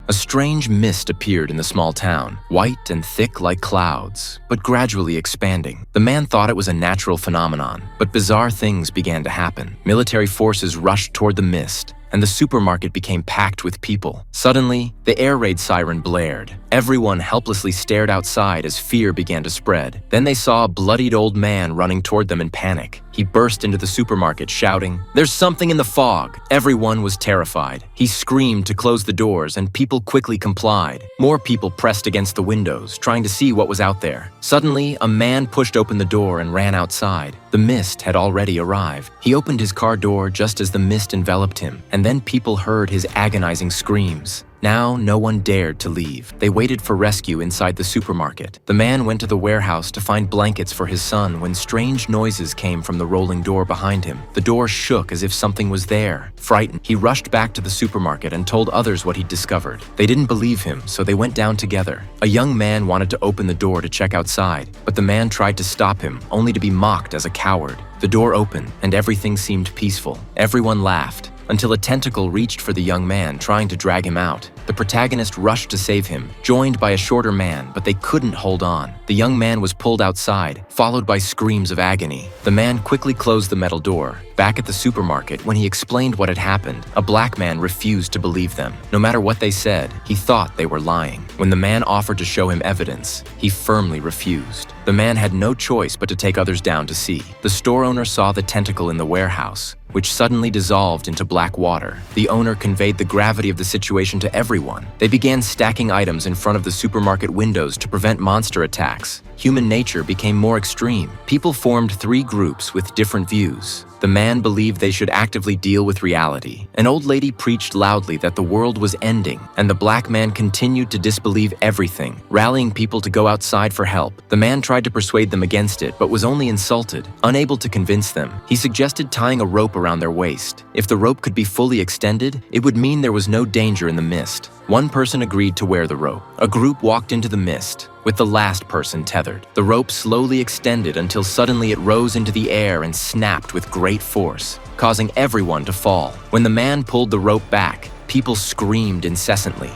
A strange mist appeared in the small town, white and thick like clouds, but gradually expanding. The man thought it was a natural phenomenon, but bizarre things began to happen. Military forces rushed toward the mist, and the supermarket became packed with people. Suddenly, the air raid siren blared. Everyone helplessly stared outside as fear began to spread. Then they saw a bloodied old man running toward them in panic. He burst into the supermarket shouting, "There's something in the fog!" Everyone was terrified. He screamed to close the doors, and people quickly complied. More people pressed against the windows, trying to see what was out there. Suddenly, a man pushed open the door and ran outside. The mist had already arrived. He opened his car door just as the mist enveloped him, and then people heard his agonizing screams. Now, no one dared to leave. They waited for rescue inside the supermarket. The man went to the warehouse to find blankets for his son when strange noises came from the rolling door behind him. The door shook as if something was there. Frightened, he rushed back to the supermarket and told others what he'd discovered. They didn't believe him, so they went down together. A young man wanted to open the door to check outside, but the man tried to stop him, only to be mocked as a coward. The door opened, and everything seemed peaceful. Everyone laughed, until a tentacle reached for the young man, trying to drag him out. The protagonist rushed to save him, joined by a shorter man, but they couldn't hold on. The young man was pulled outside, followed by screams of agony. The man quickly closed the metal door. Back at the supermarket, when he explained what had happened, a black man refused to believe them. No matter what they said, he thought they were lying. When the man offered to show him evidence, he firmly refused. The man had no choice but to take others down to see. The store owner saw the tentacle in the warehouse, which suddenly dissolved into black water. The owner conveyed the gravity of the situation to everyone. They began stacking items in front of the supermarket windows to prevent monster attacks. Human nature became more extreme. People formed 3 groups with different views. The man believed they should actively deal with reality. An old lady preached loudly that the world was ending, and the black man continued to disbelieve everything, rallying people to go outside for help. The man tried to persuade them against it, but was only insulted. Unable to convince them, he suggested tying a rope around their waist. If the rope could be fully extended, it would mean there was no danger in the mist. One person agreed to wear the rope. A group walked into the mist, with the last person tethered. The rope slowly extended until suddenly it rose into the air and snapped with great force, causing everyone to fall. When the man pulled the rope back, people screamed incessantly.